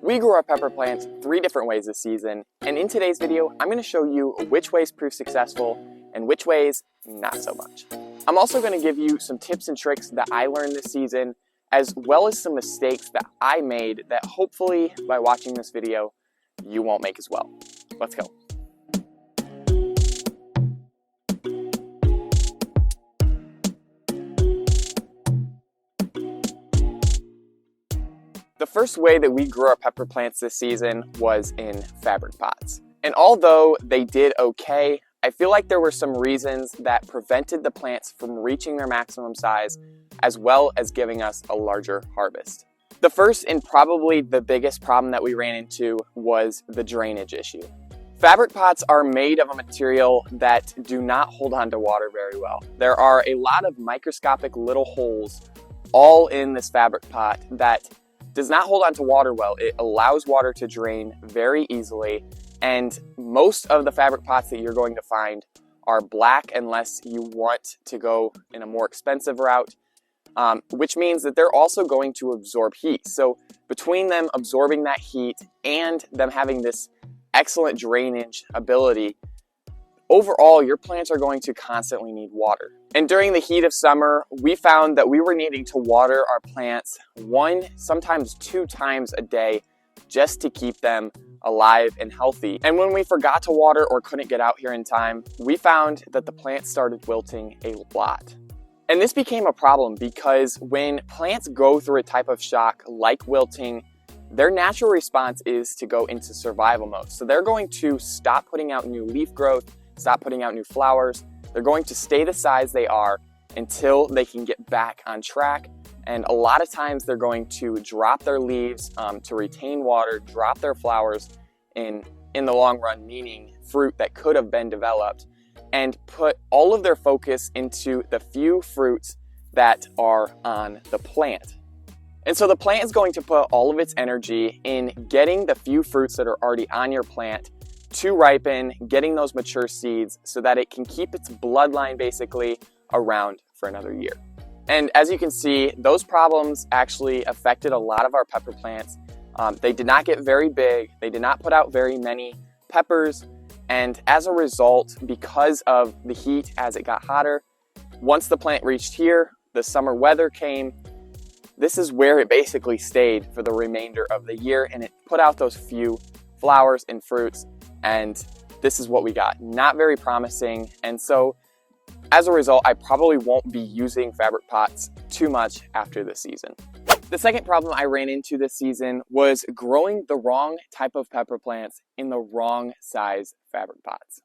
We grew our pepper plants 3 different ways this season, and in today's video, I'm going to show you which ways prove successful and which ways not so much. I'm also going to give you some tips and tricks that I learned this season, as well as some mistakes that I made that hopefully by watching this video, you won't make as well. Let's go. The first way that we grew our pepper plants this season was in fabric pots. And although they did okay, I feel like there were some reasons that prevented the plants from reaching their maximum size, as well as giving us a larger harvest. The first and probably the biggest problem that we ran into was the drainage issue. Fabric pots are made of a material that do not hold on to water very well. There are a lot of microscopic little holes all in this fabric pot that does not hold on to water well. It allows water to drain very easily, and most of the fabric pots that you're going to find are black unless you want to go in a more expensive route, which means that they're also going to absorb heat. So between them absorbing that heat and them having this excellent drainage ability, overall your plants are going to constantly need water. And during the heat of summer, we found that we were needing to water our plants 1, sometimes 2 times a day just to keep them alive and healthy. And when we forgot to water or couldn't get out here in time, we found that the plants started wilting a lot. And this became a problem because when plants go through a type of shock like wilting, their natural response is to go into survival mode. So they're going to stop putting out new leaf growth, stop putting out new flowers. They're going to stay the size they are until they can get back on track. And a lot of times they're going to drop their leaves to retain water, drop their flowers in the long run, meaning fruit that could have been developed, and put all of their focus into the few fruits that are on the plant. And so the plant is going to put all of its energy in getting the few fruits that are already on your plant to ripen, getting those mature seeds so that it can keep its bloodline basically around for another year. And as you can see, those problems actually affected a lot of our pepper plants. They did not get very big, they did not put out very many peppers, and as a result, because of the heat as it got hotter, once the plant reached here, the summer weather came, this is where it basically stayed for the remainder of the year, and it put out those few flowers and fruits, and this is what we got. Not very promising, and so as a result, I probably won't be using fabric pots too much after this season. The second problem I ran into this season was growing the wrong type of pepper plants in the wrong size fabric pots.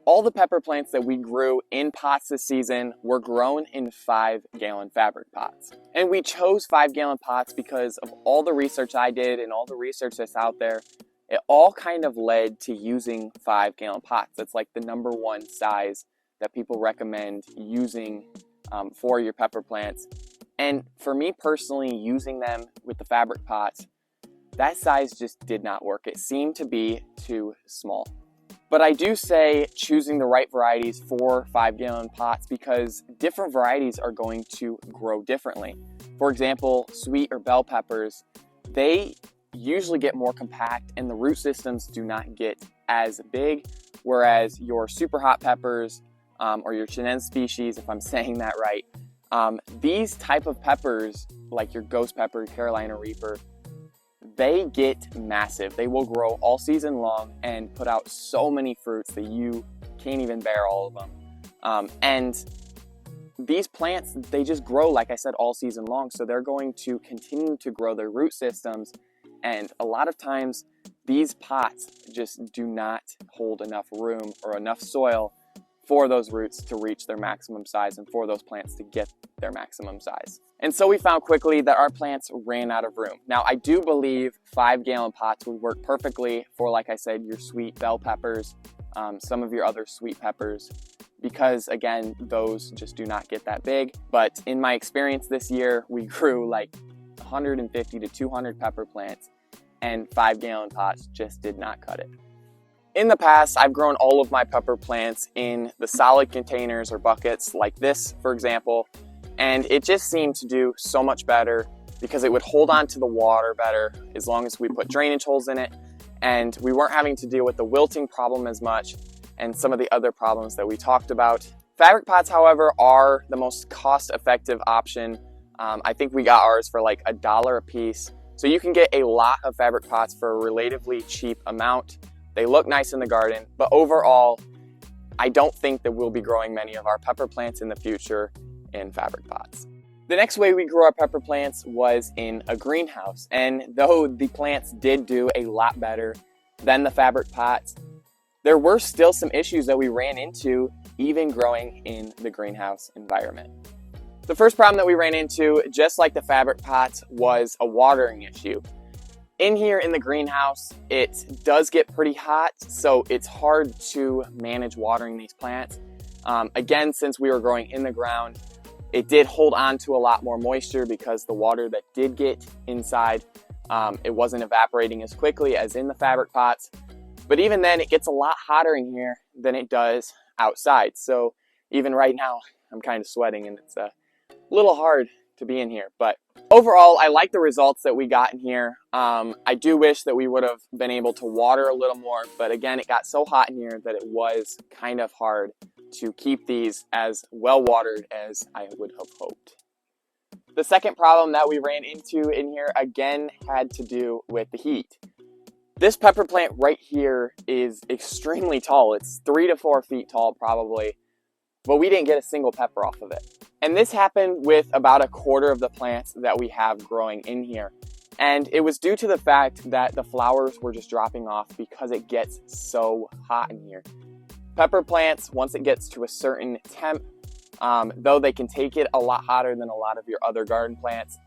All the pepper plants that we grew in pots this season were grown in 5-gallon fabric pots. And we chose 5-gallon pots because of all the research I did and all the research that's out there. It all kind of led to using 5-gallon pots. That's like the #1 size that people recommend using for your pepper plants. And for me personally, using them with the fabric pots, that size just did not work. It seemed to be too small. But I do say choosing the right varieties for 5-gallon pots because different varieties are going to grow differently. For example, sweet or bell peppers, they usually get more compact and the root systems do not get as big, whereas your super hot peppers or your Chinense species, if I'm saying that right, these type of peppers, like your ghost pepper, Carolina Reaper, they get massive. They will grow all season long and put out so many fruits that you can't even bear all of them. And these plants, they just grow, like I said, all season long. So they're going to continue to grow their root systems. And a lot of times these pots just do not hold enough room or enough soil for those roots to reach their maximum size and for those plants to get their maximum size. And so we found quickly that our plants ran out of room. Now I do believe 5-gallon pots would work perfectly for, like I said, your sweet bell peppers, some of your other sweet peppers, because again, those just do not get that big. But in my experience this year, we grew like 150 to 200 pepper plants and 5-gallon pots just did not cut it. In the past, I've grown all of my pepper plants in the solid containers or buckets like this, for example, and it just seemed to do so much better. because it would hold on to the water better as long as we put drainage holes in it, and we weren't having to deal with the wilting problem as much and some of the other problems that we talked about. Fabric pots, however, are the most cost-effective option. I think we got ours for like $1 a piece. So you can get a lot of fabric pots for a relatively cheap amount. They look nice in the garden, but overall, I don't think that we'll be growing many of our pepper plants in the future in fabric pots. The next way we grew our pepper plants was in a greenhouse. And though the plants did do a lot better than the fabric pots, there were still some issues that we ran into even growing in the greenhouse environment. The first problem that we ran into, just like the fabric pots, was a watering issue. In here in the greenhouse, it does get pretty hot, so it's hard to manage watering these plants. Again, since we were growing in the ground, it did hold on to a lot more moisture because the water that did get inside, it wasn't evaporating as quickly as in the fabric pots. But even then, it gets a lot hotter in here than it does outside. So even right now, I'm kind of sweating and it's a little hard to be in here. But overall, I like the results that we got in here. I do wish that we would have been able to water a little more, but again, it got so hot in here that it was kind of hard to keep these as well watered as I would have hoped. The second problem that we ran into in here again had to do with the heat. This pepper plant right here is extremely tall. It's 3 to 4 feet tall probably, but we didn't get a single pepper off of it. And this happened with about a quarter of the plants that we have growing in here. And it was due to the fact that the flowers were just dropping off because it gets so hot in here. Pepper plants, once it gets to a certain temp, though they can take it a lot hotter than a lot of your other garden plants,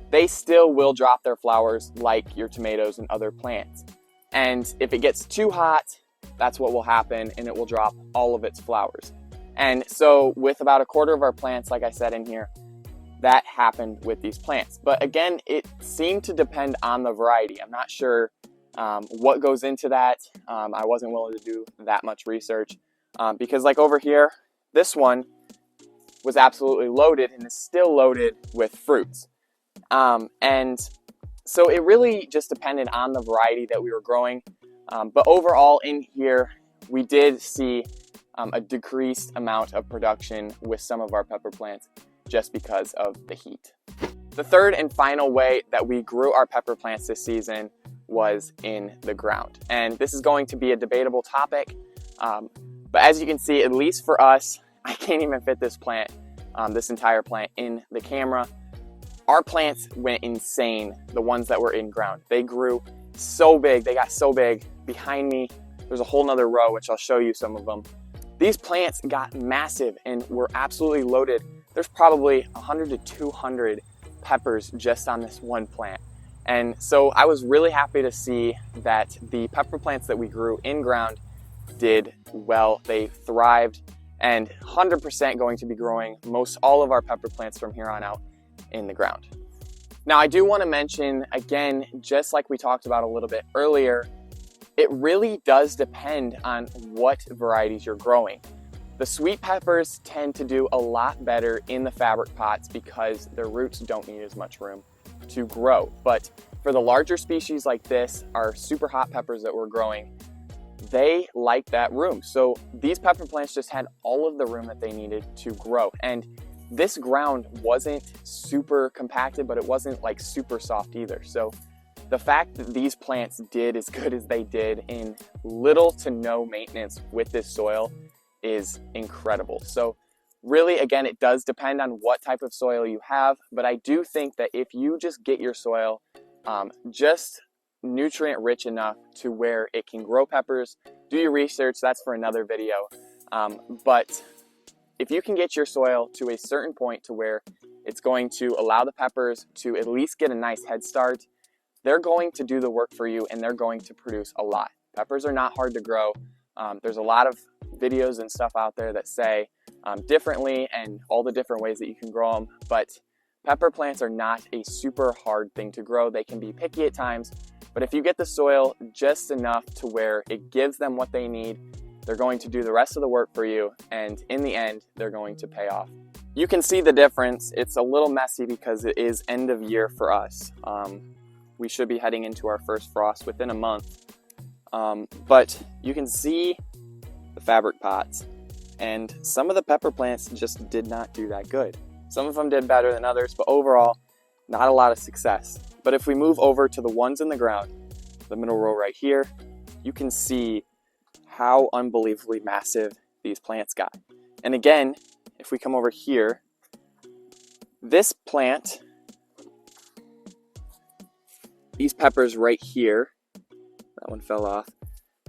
they still will drop their flowers like your tomatoes and other plants. And if it gets too hot, that's what will happen, and it will drop all of its flowers. And so with about a quarter of our plants, like I said in here, that happened with these plants. But again, it seemed to depend on the variety. I'm not sure what goes into that. I wasn't willing to do that much research because like over here, this one was absolutely loaded and is still loaded with fruits. And so it really just depended on the variety that we were growing. But overall in here, we did see a decreased amount of production with some of our pepper plants just because of the heat. The third and final way that we grew our pepper plants this season was in the ground. And this is going to be a debatable topic. But as you can see, at least for us, I can't even fit this plant, this entire plant in the camera. Our plants went insane, the ones that were in ground. They grew so big, they got so big. Behind me, there's a whole nother row, which I'll show you some of them. These plants got massive and were absolutely loaded. There's probably 100 to 200 peppers just on this one plant. And so I was really happy to see that the pepper plants that we grew in ground did well. They thrived, and 100% going to be growing most all of our pepper plants from here on out in the ground. Now I do want to mention again, just like we talked about a little bit earlier, it really does depend on what varieties you're growing. The sweet peppers tend to do a lot better in the fabric pots because their roots don't need as much room to grow. But for the larger species like this, our super hot peppers that we're growing, they like that room. So these pepper plants just had all of the room that they needed to grow. And this ground wasn't super compacted, but it wasn't like super soft either. So the fact that these plants did as good as they did in little to no maintenance with this soil is incredible. So really, again, it does depend on what type of soil you have, but I do think that if you just get your soil just nutrient rich enough to where it can grow peppers, do your research, that's for another video. But if you can get your soil to a certain point to where it's going to allow the peppers to at least get a nice head start, they're going to do the work for you and they're going to produce a lot. Peppers are not hard to grow. There's a lot of videos and stuff out there that say differently and all the different ways that you can grow them, but pepper plants are not a super hard thing to grow. They can be picky at times, but if you get the soil just enough to where it gives them what they need, they're going to do the rest of the work for you, and in the end, they're going to pay off You can see the difference. It's a little messy because it is end of year for us. We should be heading into our first frost within a month. But you can see the fabric pots, and some of the pepper plants just did not do that good. Some of them did better than others, but overall, not a lot of success. But if we move over to the ones in the ground, the middle row right here, you can see how unbelievably massive these plants got. And again, if we come over here, this plant, these peppers right here, that one fell off.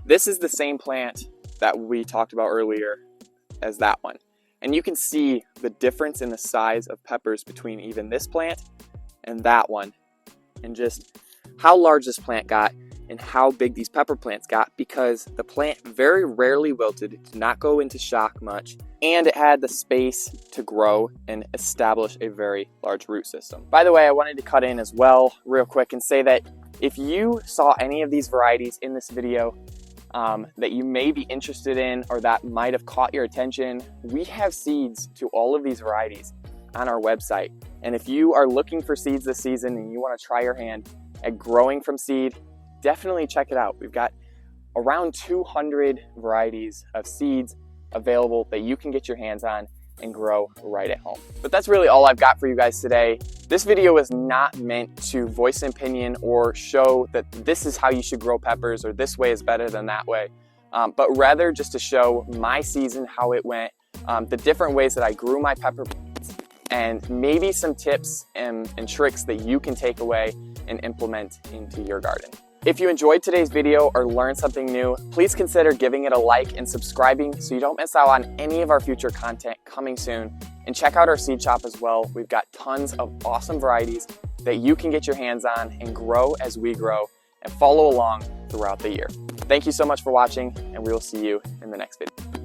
This is the same plant that we talked about earlier as that one. And you can see the difference in the size of peppers between even this plant and that one, and just how large this plant got and how big these pepper plants got, because the plant very rarely wilted, did not go into shock much, and it had the space to grow and establish a very large root system. By the way, I wanted to cut in as well real quick and say that if you saw any of these varieties in this video that you may be interested in or that might have caught your attention, we have seeds to all of these varieties on our website. And if you are looking for seeds this season and you want to try your hand at growing from seed, definitely check it out. We've got around 200 varieties of seeds available that you can get your hands on and grow right at home. But that's really all I've got for you guys today. This video is not meant to voice an opinion or show that this is how you should grow peppers or this way is better than that way, but rather just to show my season, how it went, the different ways that I grew my pepper plants, and maybe some tips and tricks that you can take away and implement into your garden. If you enjoyed today's video or learned something new, please consider giving it a like and subscribing so you don't miss out on any of our future content coming soon. And check out our seed shop as well. We've got tons of awesome varieties that you can get your hands on and grow as we grow and follow along throughout the year. Thank you so much for watching, and we will see you in the next video.